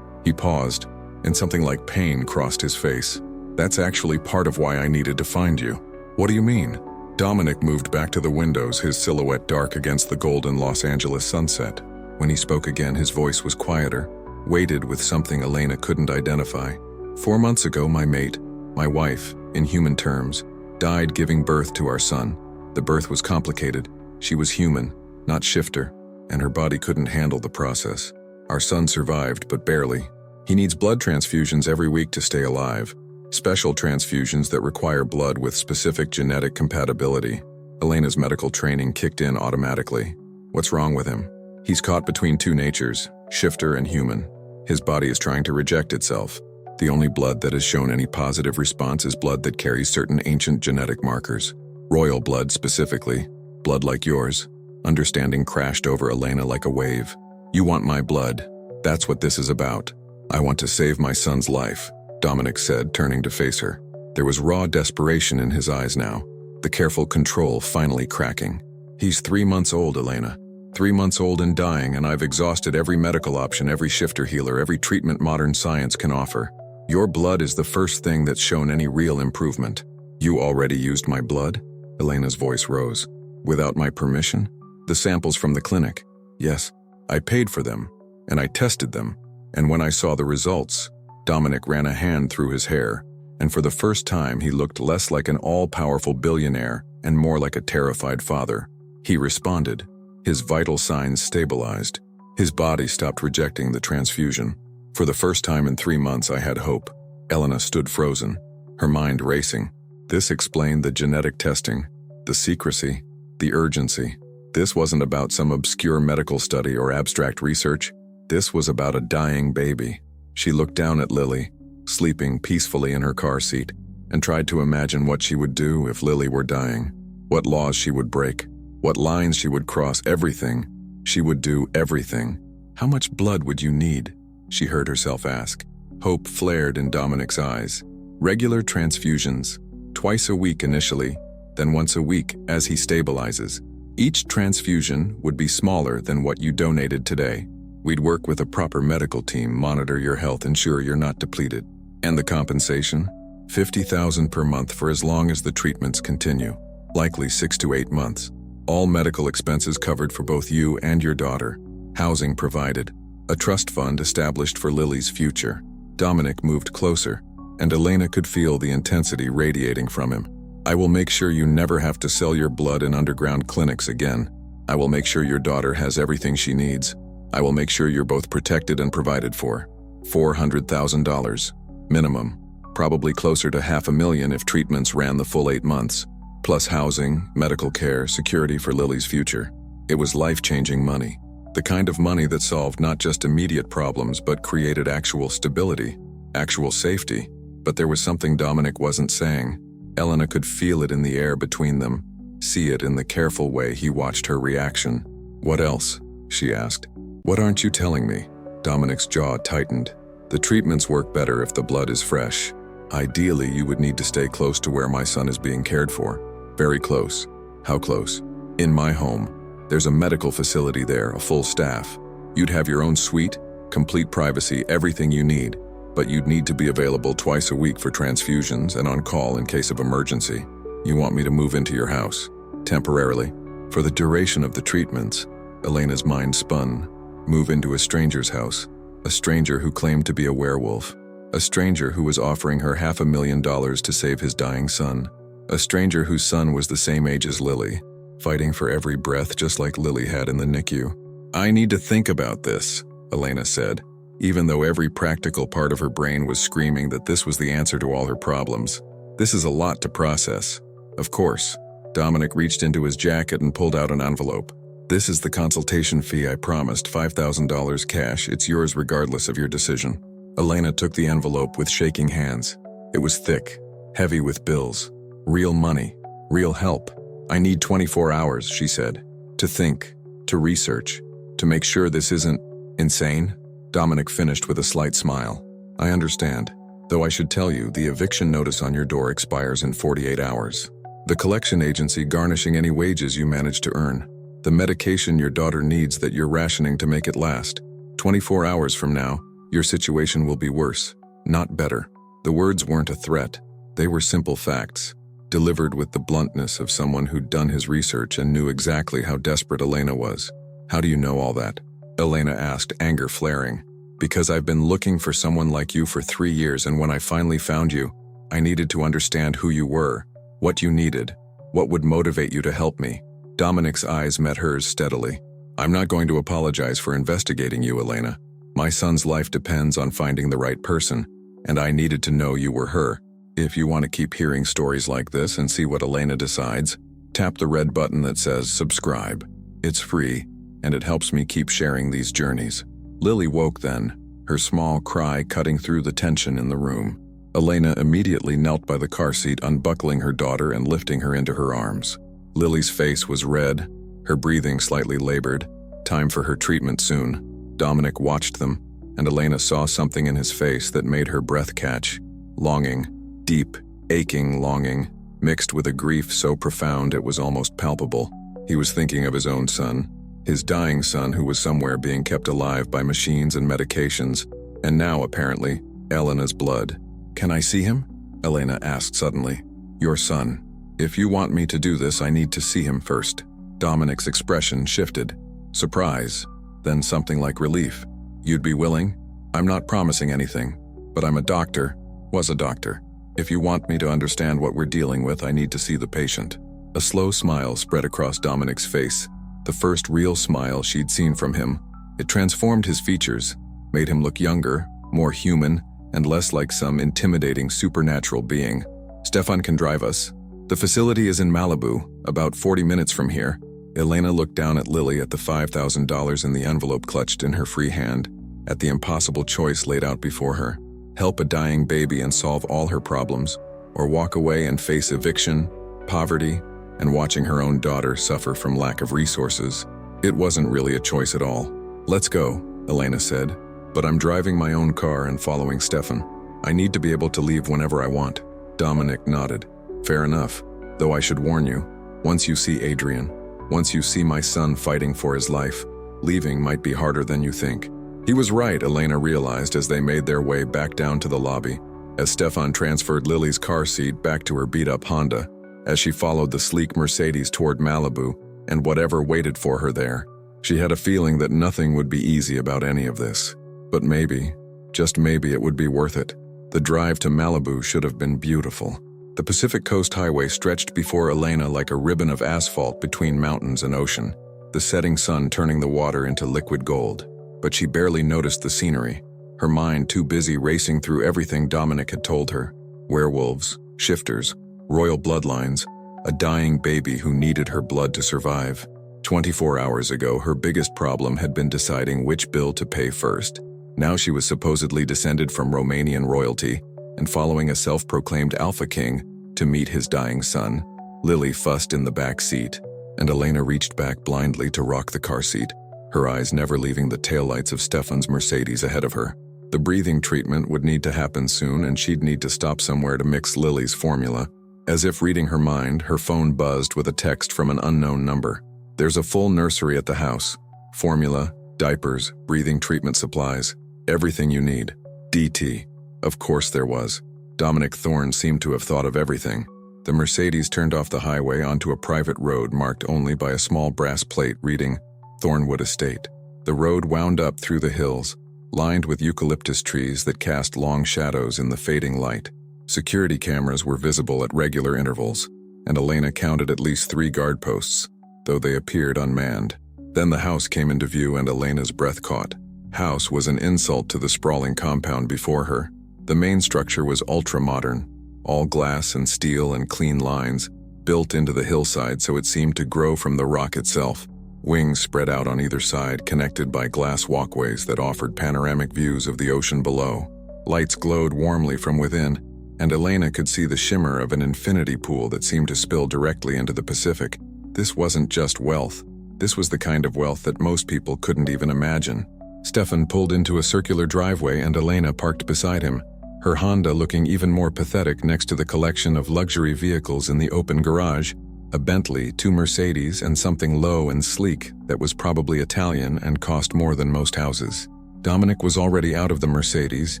He paused, and something like pain crossed his face. That's actually part of why I needed to find you. What do you mean? Dominic moved back to the windows, his silhouette dark against the golden Los Angeles sunset. When he spoke again, his voice was quieter, weighted with something Elena couldn't identify. 4 months ago, my mate, my wife, in human terms, died giving birth to our son. The birth was complicated. She was human, not shifter, and her body couldn't handle the process. Our son survived, but barely. He needs blood transfusions every week to stay alive. Special transfusions that require blood with specific genetic compatibility. Elena's medical training kicked in automatically. What's wrong with him? He's caught between two natures, shifter and human. His body is trying to reject itself. The only blood that has shown any positive response is blood that carries certain ancient genetic markers. Royal blood specifically, blood like yours. Understanding crashed over Elena like a wave. You want my blood. That's what this is about. I want to save my son's life, Dominic said, turning to face her. There was raw desperation in his eyes now, the careful control finally cracking. He's 3 months old, Elena. 3 months old and dying, and I've exhausted every medical option, every shifter healer, every treatment modern science can offer. Your blood is the first thing that's shown any real improvement. You already used my blood? Elena's voice rose. Without my permission? The samples from the clinic. Yes, I paid for them, and I tested them. And when I saw the results, Dominic ran a hand through his hair, and for the first time he looked less like an all-powerful billionaire and more like a terrified father. He responded. His vital signs stabilized. His body stopped rejecting the transfusion. For the first time in 3 months I had hope. Elena stood frozen, her mind racing. This explained the genetic testing, the secrecy, the urgency. This wasn't about some obscure medical study or abstract research. This was about a dying baby. She looked down at Lily, sleeping peacefully in her car seat, and tried to imagine what she would do if Lily were dying. What laws she would break, what lines she would cross, everything. She would do everything. How much blood would you need? She heard herself ask. Hope flared in Dominic's eyes. Regular transfusions, twice a week initially, then once a week as he stabilizes. Each transfusion would be smaller than what you donated today. We'd work with a proper medical team, monitor your health, ensure you're not depleted. And the compensation? $50,000 per month for as long as the treatments continue. Likely 6 to 8 months. All medical expenses covered for both you and your daughter. Housing provided. A trust fund established for Lily's future. Dominic moved closer, and Elena could feel the intensity radiating from him. I will make sure you never have to sell your blood in underground clinics again. I will make sure your daughter has everything she needs. I will make sure you're both protected and provided for. $400,000. Minimum. Probably closer to $500,000 if treatments ran the full 8 months. Plus housing, medical care, security for Lily's future. It was life-changing money. The kind of money that solved not just immediate problems but created actual stability, actual safety. But there was something Dominic wasn't saying. Elena could feel it in the air between them, see it in the careful way he watched her reaction. What else? She asked. What aren't you telling me? Dominic's jaw tightened. The treatments work better if the blood is fresh. Ideally, you would need to stay close to where my son is being cared for. Very close. How close? In my home. There's a medical facility there, a full staff. You'd have your own suite, complete privacy, everything you need. But you'd need to be available twice a week for transfusions and on call in case of emergency. You want me to move into your house, temporarily, for the duration of the treatments. Elena's mind spun. Move into a stranger's house, a stranger who claimed to be a werewolf, a stranger who was offering her $500,000 to save his dying son, a stranger whose son was the same age as Lily, fighting for every breath just like Lily had in the NICU. I need to think about this, Elena said, even though every practical part of her brain was screaming that this was the answer to all her problems. This is a lot to process. Of course. Dominic reached into his jacket and pulled out an envelope. This is the consultation fee I promised, $5,000 cash. It's yours regardless of your decision. Elena took the envelope with shaking hands. It was thick, heavy with bills. Real money, real help. I need 24 hours, she said, to think, to research, to make sure this isn't insane. Dominic finished with a slight smile. I understand. Though I should tell you, the eviction notice on your door expires in 48 hours. The collection agency garnishing any wages you manage to earn. The medication your daughter needs that you're rationing to make it last. 24 hours from now, your situation will be worse, not better. The words weren't a threat. They were simple facts, delivered with the bluntness of someone who'd done his research and knew exactly how desperate Elena was. How do you know all that? Elena asked, anger flaring. Because I've been looking for someone like you for 3 years, and when I finally found you, I needed to understand who you were, what you needed, what would motivate you to help me. Dominic's eyes met hers steadily. I'm not going to apologize for investigating you, Elena. My son's life depends on finding the right person, and I needed to know you were her. If you want to keep hearing stories like this and see what Elena decides, tap the red button that says subscribe. It's free, and it helps me keep sharing these journeys. Lily woke then, her small cry cutting through the tension in the room. Elena immediately knelt by the car seat, unbuckling her daughter and lifting her into her arms. Lily's face was red, her breathing slightly labored. Time for her treatment soon. Dominic watched them, and Elena saw something in his face that made her breath catch. Longing, deep, aching longing, mixed with a grief so profound it was almost palpable. He was thinking of his own son, his dying son who was somewhere being kept alive by machines and medications, and now, apparently, Elena's blood. Can I see him? Elena asked suddenly. Your son. If you want me to do this, I need to see him first. Dominic's expression shifted. Surprise, then something like relief. You'd be willing? I'm not promising anything, but I'm a doctor, was a doctor. If you want me to understand what we're dealing with, I need to see the patient. A slow smile spread across Dominic's face, the first real smile she'd seen from him. It transformed his features, made him look younger, more human, and less like some intimidating supernatural being. Stefan can drive us. The facility is in Malibu, about 40 minutes from here. Elena looked down at Lily at the $5,000 in the envelope clutched in her free hand, at the impossible choice laid out before her. Help a dying baby and solve all her problems, or walk away and face eviction, poverty, and watching her own daughter suffer from lack of resources. It wasn't really a choice at all. Let's go, Elena said, but I'm driving my own car and following Stefan. I need to be able to leave whenever I want. Dominic nodded. Fair enough, though I should warn you, once you see Adrian, once you see my son fighting for his life, leaving might be harder than you think. He was right, Elena realized as they made their way back down to the lobby, as Stefan transferred Lily's car seat back to her beat-up Honda, as she followed the sleek Mercedes toward Malibu and whatever waited for her there. She had a feeling that nothing would be easy about any of this. But maybe, just maybe, it would be worth it. The drive to Malibu should have been beautiful. The Pacific Coast Highway stretched before Elena like a ribbon of asphalt between mountains and ocean, the setting sun turning the water into liquid gold. But she barely noticed the scenery, her mind too busy racing through everything Dominic had told her. Werewolves, shifters, royal bloodlines, a dying baby who needed her blood to survive. 24 hours ago, her biggest problem had been deciding which bill to pay first. Now she was supposedly descended from Romanian royalty and following a self-proclaimed Alpha King to meet his dying son. Lily fussed in the back seat, and Elena reached back blindly to rock the car seat, her eyes never leaving the taillights of Stefan's Mercedes ahead of her. The breathing treatment would need to happen soon, and she'd need to stop somewhere to mix Lily's formula. As if reading her mind, her phone buzzed with a text from an unknown number. There's a full nursery at the house. Formula, diapers, breathing treatment supplies, everything you need. DT. Of course there was. Dominic Thorne seemed to have thought of everything. The Mercedes turned off the highway onto a private road marked only by a small brass plate reading Thornwood Estate. The road wound up through the hills, lined with eucalyptus trees that cast long shadows in the fading light. Security cameras were visible at regular intervals, and Elena counted at least 3 guard posts, though they appeared unmanned. Then the house came into view and Elena's breath caught. House was an insult to the sprawling compound before her. The main structure was ultra-modern, all glass and steel and clean lines, built into the hillside so it seemed to grow from the rock itself. Wings spread out on either side, connected by glass walkways that offered panoramic views of the ocean below. Lights glowed warmly from within, and Elena could see the shimmer of an infinity pool that seemed to spill directly into the Pacific. This wasn't just wealth. This was the kind of wealth that most people couldn't even imagine. Stefan pulled into a circular driveway and Elena parked beside him, her Honda looking even more pathetic next to the collection of luxury vehicles in the open garage, a Bentley, 2 Mercedes, and something low and sleek that was probably Italian and cost more than most houses. Dominic was already out of the Mercedes,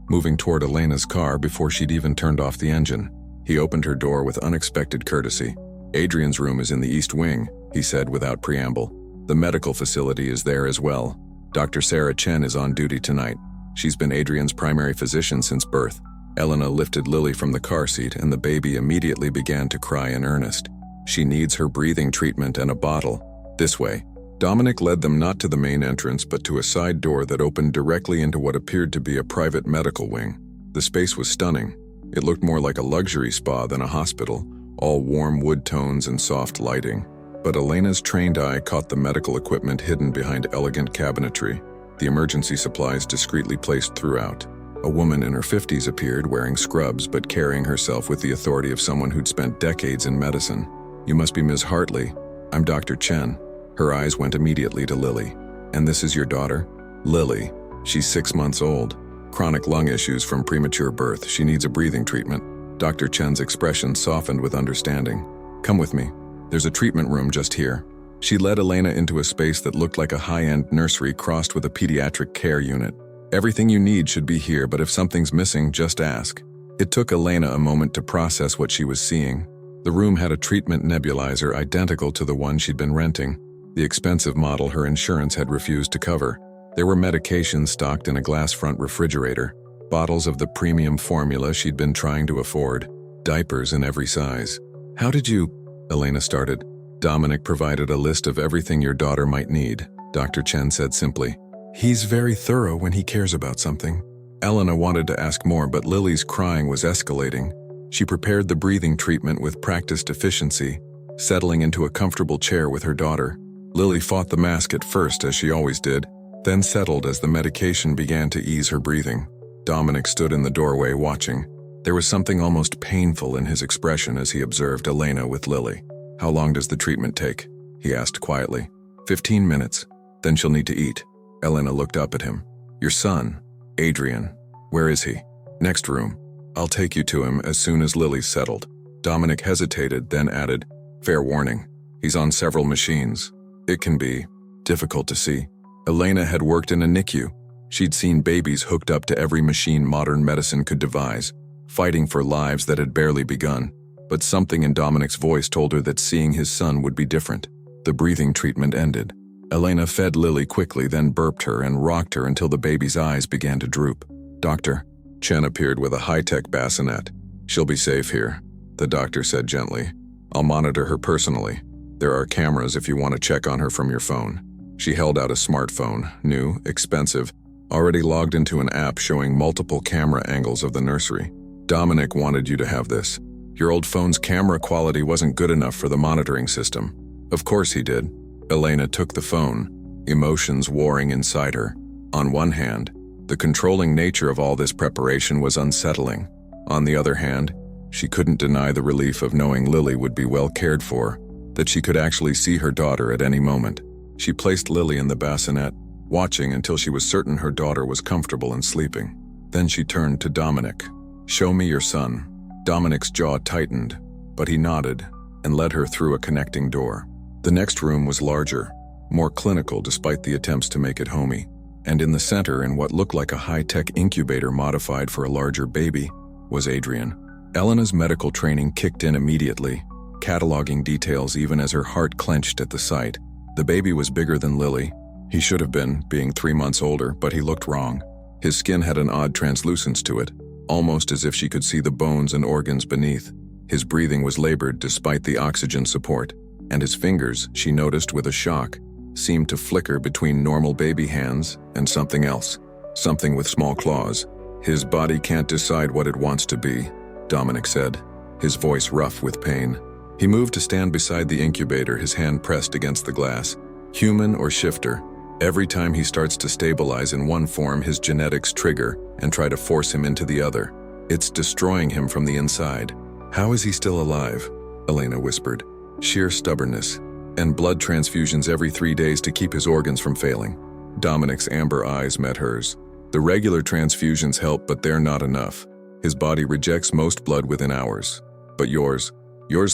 moving toward Elena's car before she'd even turned off the engine. He opened her door with unexpected courtesy. "Adrian's room is in the East Wing," he said without preamble. "The medical facility is there as well. Dr. Sarah Chen is on duty tonight. She's been Adrian's primary physician since birth." Elena lifted Lily from the car seat and the baby immediately began to cry in earnest. "She needs her breathing treatment and a bottle. This way." Dominic led them not to the main entrance but to a side door that opened directly into what appeared to be a private medical wing. The space was stunning. It looked more like a luxury spa than a hospital, all warm wood tones and soft lighting. But Elena's trained eye caught the medical equipment hidden behind elegant cabinetry, the emergency supplies discreetly placed throughout. A woman in her 50s appeared wearing scrubs but carrying herself with the authority of someone who'd spent decades in medicine. "You must be Ms. Hartley. I'm Dr. Chen." Her eyes went immediately to Lily. "And this is your daughter?" "Lily. She's 6 months old. Chronic lung issues from premature birth. She needs a breathing treatment." Dr. Chen's expression softened with understanding. "Come with me. There's a treatment room just here." She led Elena into a space that looked like a high-end nursery crossed with a pediatric care unit. "Everything you need should be here, but if something's missing, just ask." It took Elena a moment to process what she was seeing. The room had a treatment nebulizer identical to the one she'd been renting, the expensive model her insurance had refused to cover. There were medications stocked in a glass front refrigerator, bottles of the premium formula she'd been trying to afford, diapers in every size. "How did you—" Elena started. "Dominic provided a list of everything your daughter might need," Dr. Chen said simply. "He's very thorough when he cares about something." Elena wanted to ask more, but Lily's crying was escalating. She prepared the breathing treatment with practiced efficiency, settling into a comfortable chair with her daughter. Lily fought the mask at first, as she always did, then settled as the medication began to ease her breathing. Dominic stood in the doorway watching. There was something almost painful in his expression as he observed Elena with Lily. "How long does the treatment take?" he asked quietly. 15 minutes. Then she'll need to eat." Elena looked up at him. "Your son, Adrian, where is he?" "Next room. I'll take you to him as soon as Lily's settled." Dominic hesitated, then added, "Fair warning, he's on several machines. It can be difficult to see." Elena had worked in a NICU. She'd seen babies hooked up to every machine modern medicine could devise, fighting for lives that had barely begun. But something in Dominic's voice told her that seeing his son would be different. The breathing treatment ended. Elena fed Lily quickly, then burped her and rocked her until the baby's eyes began to droop. "Doctor." Chen appeared with a high-tech bassinet. "She'll be safe here," the doctor said gently. "I'll monitor her personally. There are cameras if you want to check on her from your phone." She held out a smartphone, new, expensive, already logged into an app showing multiple camera angles of the nursery. "Dominic wanted you to have this. Your old phone's camera quality wasn't good enough for the monitoring system." "Of course he did." Elena took the phone, emotions warring inside her. On one hand, the controlling nature of all this preparation was unsettling. On the other hand, she couldn't deny the relief of knowing Lily would be well cared for, that she could actually see her daughter at any moment. She placed Lily in the bassinet, watching until she was certain her daughter was comfortable and sleeping. Then she turned to Dominic. "Show me your son." Dominic's jaw tightened, but he nodded and led her through a connecting door. The next room was larger, more clinical despite the attempts to make it homey. And in the center, in what looked like a high-tech incubator modified for a larger baby, was Adrian. Elena's medical training kicked in immediately, cataloging details even as her heart clenched at the sight. The baby was bigger than Lily. He should have been, being 3 months older, but he looked wrong. His skin had an odd translucence to it, almost as if she could see the bones and organs beneath. His breathing was labored despite the oxygen support, and his fingers, she noticed with a shock, seemed to flicker between normal baby hands and something else, something with small claws. "His body can't decide what it wants to be," Dominic said, his voice rough with pain. He moved to stand beside the incubator, his hand pressed against the glass. "Human or shifter, every time he starts to stabilize in one form, his genetics trigger and try to force him into the other. It's destroying him from the inside." "How is he still alive?" Elena whispered. "Sheer stubbornness, and blood transfusions every 3 days to keep his organs from failing." Dominic's amber eyes met hers. The regular transfusions help, but they're not enough. His body rejects most blood within hours. But yours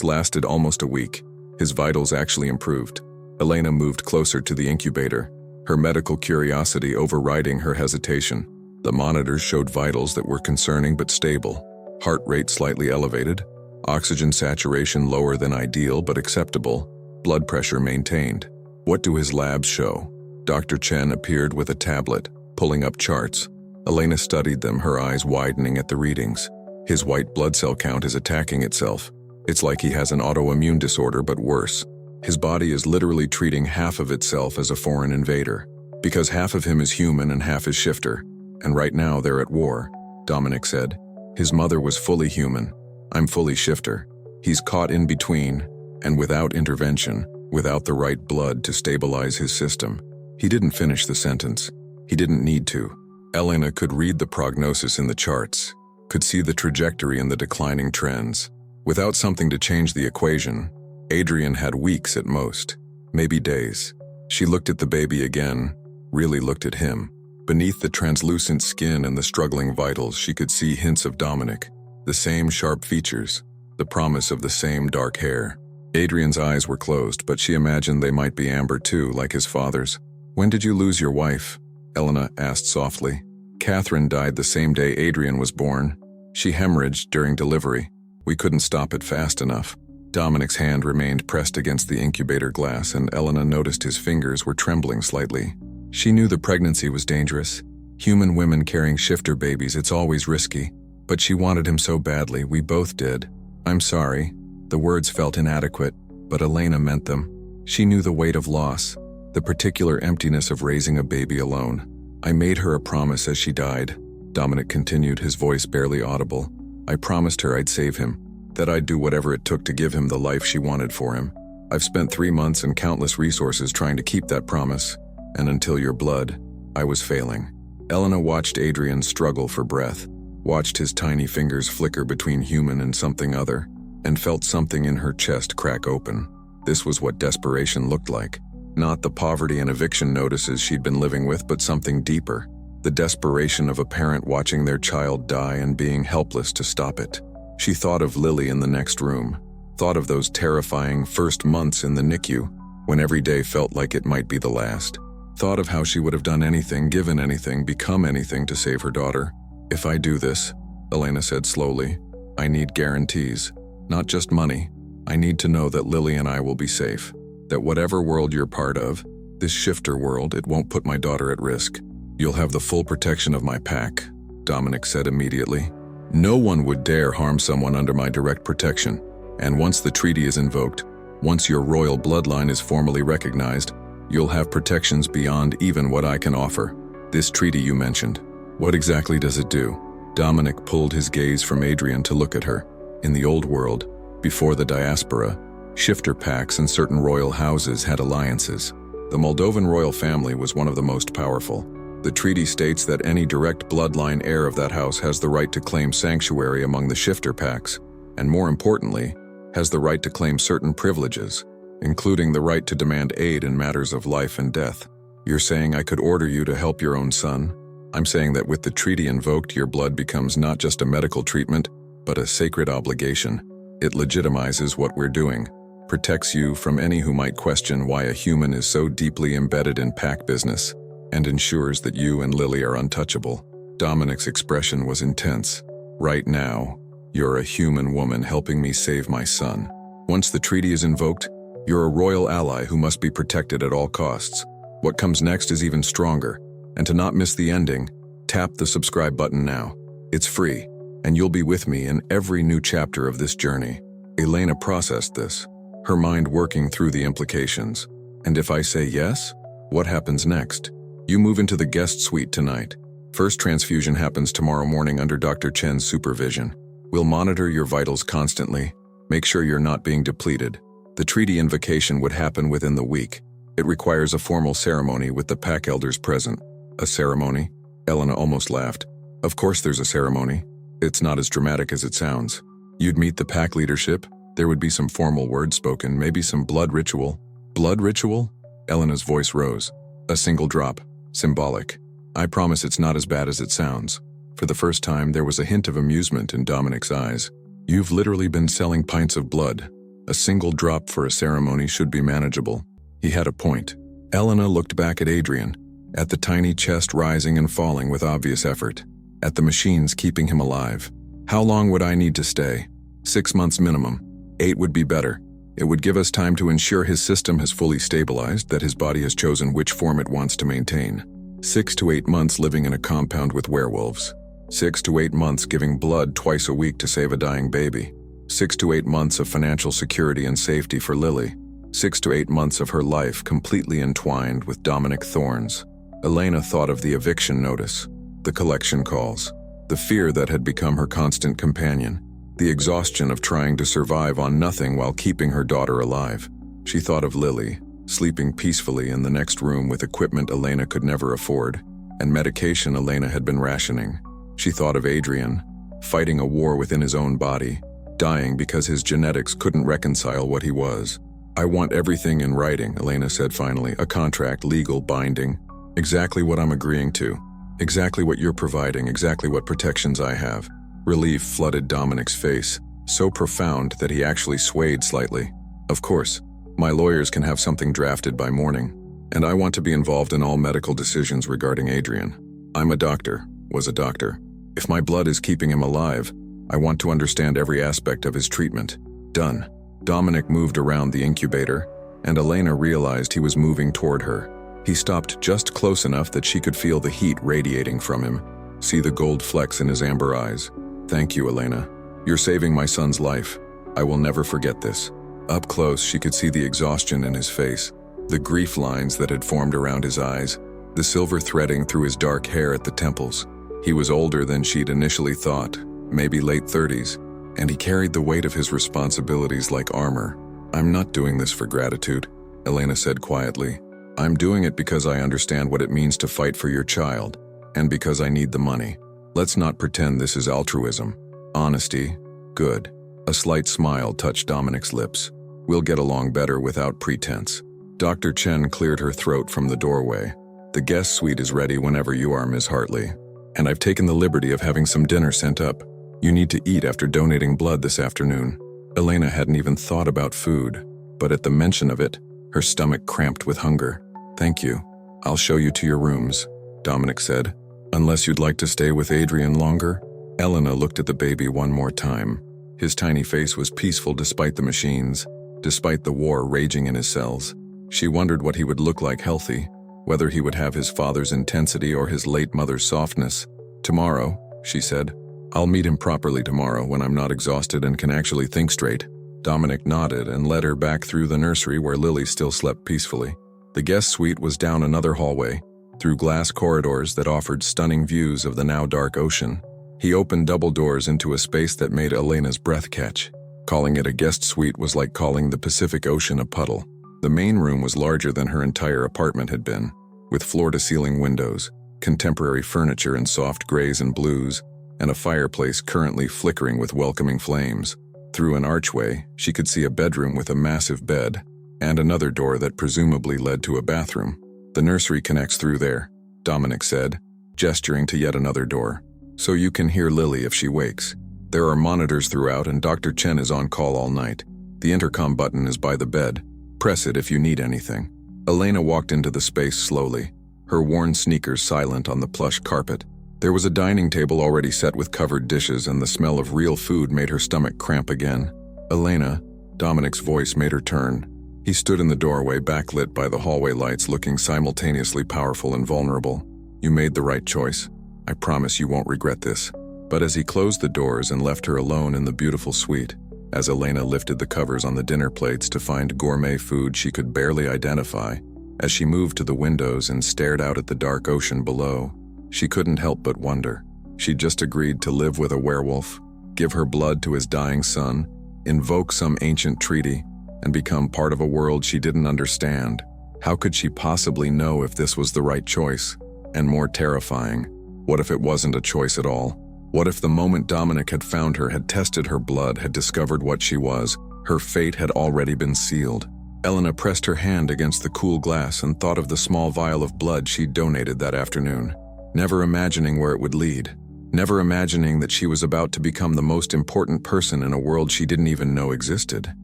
lasted almost a week. His vitals actually improved. Elena moved closer to the incubator, her medical curiosity overriding her hesitation. The monitors showed vitals that were concerning but stable. Heart rate slightly elevated, oxygen saturation lower than ideal but acceptable, blood pressure maintained. What do his labs show? Dr. Chen appeared with a tablet, pulling up charts. Elena studied them, her eyes widening at the readings. His white blood cell count is attacking itself. It's like he has an autoimmune disorder, but worse. His body is literally treating half of itself as a foreign invader. Because half of him is human and half is shifter. And right now they're at war, Dominic said. His mother was fully human. I'm fully shifter. He's caught in between, and without intervention, without the right blood to stabilize his system. He didn't finish the sentence. He didn't need to. Elena could read the prognosis in the charts, could see the trajectory and the declining trends. Without something to change the equation, Adrian had weeks at most, maybe days. She looked at the baby again, really looked at him. Beneath the translucent skin and the struggling vitals, she could see hints of Dominic, the same sharp features, the promise of the same dark hair. Adrian's eyes were closed, but she imagined they might be amber too, like his father's. When did you lose your wife? Elena asked softly. Catherine died the same day Adrian was born. She hemorrhaged during delivery. We couldn't stop it fast enough. Dominic's hand remained pressed against the incubator glass, and Elena noticed his fingers were trembling slightly. She knew the pregnancy was dangerous. Human women carrying shifter babies, it's always risky. But she wanted him so badly, we both did. I'm sorry. The words felt inadequate, but Elena meant them. She knew the weight of loss, the particular emptiness of raising a baby alone. I made her a promise as she died. Dominic continued, his voice barely audible. I promised her I'd save him, that I'd do whatever it took to give him the life she wanted for him. I've spent 3 months and countless resources trying to keep that promise, and until your blood, I was failing. Elena watched Adrian struggle for breath, watched his tiny fingers flicker between human and something other, and felt something in her chest crack open. This was what desperation looked like. Not the poverty and eviction notices she'd been living with, but something deeper. The desperation of a parent watching their child die and being helpless to stop it. She thought of Lily in the next room, thought of those terrifying first months in the NICU, when every day felt like it might be the last. Thought of how she would have done anything, given anything, become anything to save her daughter. If I do this, Elena said slowly, I need guarantees. Not just money. I need to know that Lily and I will be safe. That whatever world you're part of, this shifter world, it won't put my daughter at risk. You'll have the full protection of my pack, Dominic said immediately. No one would dare harm someone under my direct protection. And once the treaty is invoked, once your royal bloodline is formally recognized, you'll have protections beyond even what I can offer. This treaty you mentioned, what exactly does it do? Dominic pulled his gaze from Adrian to look at her. In the old world, before the diaspora, shifter packs and certain royal houses had alliances. The Moldovan royal family was one of the most powerful. The treaty states that any direct bloodline heir of that house has the right to claim sanctuary among the shifter packs, and more importantly, has the right to claim certain privileges, including the right to demand aid in matters of life and death. You're saying I could order you to help your own son? I'm saying that with the treaty invoked, your blood becomes not just a medical treatment, but a sacred obligation. It legitimizes what we're doing, protects you from any who might question why a human is so deeply embedded in pack business, and ensures that you and Lily are untouchable. Dominic's expression was intense. Right now, you're a human woman helping me save my son. Once the treaty is invoked, you're a royal ally who must be protected at all costs. What comes next is even stronger, and to not miss the ending, tap the subscribe button now. It's free, and you'll be with me in every new chapter of this journey. Elena processed this, her mind working through the implications. And if I say yes, what happens next? You move into the guest suite tonight. First transfusion happens tomorrow morning under Dr. Chen's supervision. We'll monitor your vitals constantly, make sure you're not being depleted. The treaty invocation would happen within the week. It requires a formal ceremony with the pack elders present. A ceremony? Elena almost laughed. Of course there's a ceremony. It's not as dramatic as it sounds. You'd meet the pack leadership. There would be some formal words spoken, maybe some blood ritual. Blood ritual? Elena's voice rose. A single drop. Symbolic. I promise it's not as bad as it sounds. For the first time, there was a hint of amusement in Dominic's eyes. You've literally been selling pints of blood. A single drop for a ceremony should be manageable. He had a point. Elena looked back at Adrian, at the tiny chest rising and falling with obvious effort, at the machines keeping him alive. How long would I need to stay? 6 months minimum. 8 would be better. It would give us time to ensure his system has fully stabilized, that his body has chosen which form it wants to maintain. 6 to 8 months living in a compound with werewolves. 6 to 8 months giving blood twice a week to save a dying baby. 6 to 8 months of financial security and safety for Lily. 6 to 8 months of her life completely entwined with Dominic Thorne's. Elena thought of the eviction notice, the collection calls, the fear that had become her constant companion, the exhaustion of trying to survive on nothing while keeping her daughter alive. She thought of Lily, sleeping peacefully in the next room with equipment Elena could never afford, and medication Elena had been rationing. She thought of Adrian, fighting a war within his own body, dying because his genetics couldn't reconcile what he was. I want everything in writing, Elena said finally, a contract, legal, binding. Exactly what I'm agreeing to. Exactly what you're providing, exactly what protections I have. Relief flooded Dominic's face, so profound that he actually swayed slightly. Of course, my lawyers can have something drafted by morning, and I want to be involved in all medical decisions regarding Adrian. I'm a doctor, was a doctor. If my blood is keeping him alive, I want to understand every aspect of his treatment. Done. Dominic moved around the incubator, and Elena realized he was moving toward her. He stopped just close enough that she could feel the heat radiating from him, see the gold flecks in his amber eyes. Thank you, Elena. You're saving my son's life. I will never forget this. Up close, she could see the exhaustion in his face, the grief lines that had formed around his eyes, the silver threading through his dark hair at the temples. He was older than she'd initially thought, maybe late 30s, and he carried the weight of his responsibilities like armor. I'm not doing this for gratitude, Elena said quietly. I'm doing it because I understand what it means to fight for your child, and because I need the money. Let's not pretend this is altruism. Honesty, good. A slight smile touched Dominic's lips. We'll get along better without pretense. Dr. Chen cleared her throat from the doorway. The guest suite is ready whenever you are, Ms. Hartley. And I've taken the liberty of having some dinner sent up. You need to eat after donating blood this afternoon. Elena hadn't even thought about food, but at the mention of it, her stomach cramped with hunger. Thank you. I'll show you to your rooms, Dominic said. Unless you'd like to stay with Adrian longer? Elena looked at the baby one more time. His tiny face was peaceful despite the machines, despite the war raging in his cells. She wondered what he would look like healthy, whether he would have his father's intensity or his late mother's softness. Tomorrow, she said. I'll meet him properly tomorrow when I'm not exhausted and can actually think straight. Dominic nodded and led her back through the nursery where Lily still slept peacefully. The guest suite was down another hallway, through glass corridors that offered stunning views of the now dark ocean. He opened double doors into a space that made Elena's breath catch. Calling it a guest suite was like calling the Pacific Ocean a puddle. The main room was larger than her entire apartment had been, with floor-to-ceiling windows, contemporary furniture in soft grays and blues, and a fireplace currently flickering with welcoming flames. Through an archway, she could see a bedroom with a massive bed, and another door that presumably led to a bathroom. The nursery connects through there, Dominic said, gesturing to yet another door. So you can hear Lily if she wakes. There are monitors throughout and Dr. Chen is on call all night. The intercom button is by the bed. Press it if you need anything. Elena walked into the space slowly, her worn sneakers silent on the plush carpet. There was a dining table already set with covered dishes and the smell of real food made her stomach cramp again. Elena, Dominic's voice made her turn. He stood in the doorway backlit by the hallway lights looking simultaneously powerful and vulnerable. You made the right choice. I promise you won't regret this. But as he closed the doors and left her alone in the beautiful suite, as Elena lifted the covers on the dinner plates to find gourmet food she could barely identify, as she moved to the windows and stared out at the dark ocean below, she couldn't help but wonder. She'd just agreed to live with a werewolf, give her blood to his dying son, invoke some ancient treaty, and become part of a world she didn't understand. How could she possibly know if this was the right choice? And more terrifying, what if it wasn't a choice at all? What if the moment Dominic had found her, had tested her blood, had discovered what she was, her fate had already been sealed? Elena pressed her hand against the cool glass and thought of the small vial of blood she'd donated that afternoon, never imagining where it would lead, never imagining that she was about to become the most important person in a world she didn't even know existed.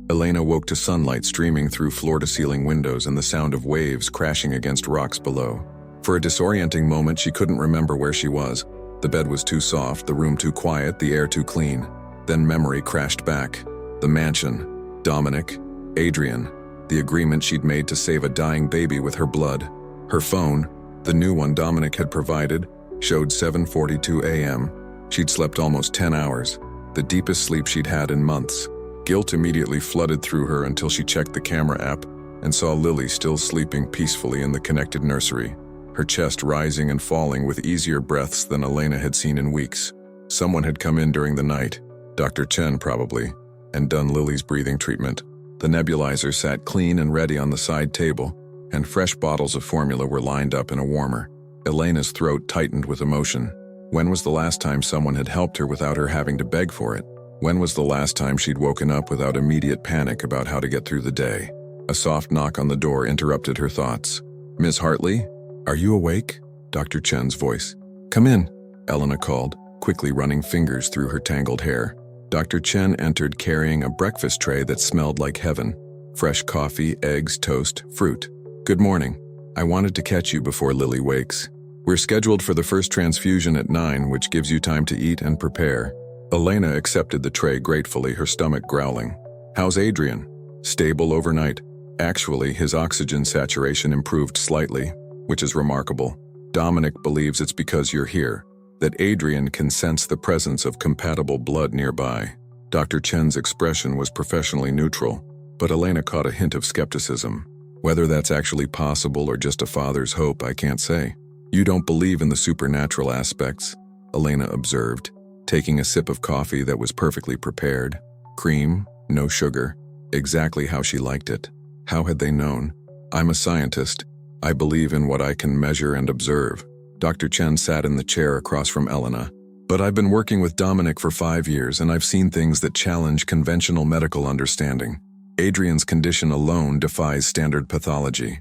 Elena woke to sunlight streaming through floor-to-ceiling windows and the sound of waves crashing against rocks below. For a disorienting moment, she couldn't remember where she was. The bed was too soft, the room too quiet, the air too clean. Then memory crashed back. The mansion, Dominic, Adrian, the agreement she'd made to save a dying baby with her blood. Her phone, the new one Dominic had provided, showed 7:42 a.m. She'd slept almost 10 hours, the deepest sleep she'd had in months. Guilt immediately flooded through her until she checked the camera app and saw Lily still sleeping peacefully in the connected nursery, her chest rising and falling with easier breaths than Elena had seen in weeks. Someone had come in during the night, Dr. Chen probably, and done Lily's breathing treatment. The nebulizer sat clean and ready on the side table, and fresh bottles of formula were lined up in a warmer. Elena's throat tightened with emotion. When was the last time someone had helped her without her having to beg for it? When was the last time she'd woken up without immediate panic about how to get through the day? A soft knock on the door interrupted her thoughts. "Miss Hartley? Are you awake?" Dr. Chen's voice. "Come in," Elena called, quickly running fingers through her tangled hair. Dr. Chen entered carrying a breakfast tray that smelled like heaven. Fresh coffee, eggs, toast, fruit. "Good morning. I wanted to catch you before Lily wakes. We're scheduled for the first transfusion at 9, which gives you time to eat and prepare." Elena accepted the tray gratefully, her stomach growling. "How's Adrian?" "Stable overnight. Actually, his oxygen saturation improved slightly, which is remarkable. Dominic believes it's because you're here, that Adrian can sense the presence of compatible blood nearby." Dr. Chen's expression was professionally neutral, but Elena caught a hint of skepticism. Whether that's actually possible or just a father's hope, I can't say. "You don't believe in the supernatural aspects," Elena observed, taking a sip of coffee that was perfectly prepared. Cream, no sugar, exactly how she liked it. How had they known? "I'm a scientist. I believe in what I can measure and observe." Dr. Chen sat in the chair across from Elena. "But I've been working with Dominic for 5 years, and I've seen things that challenge conventional medical understanding. Adrian's condition alone defies standard pathology.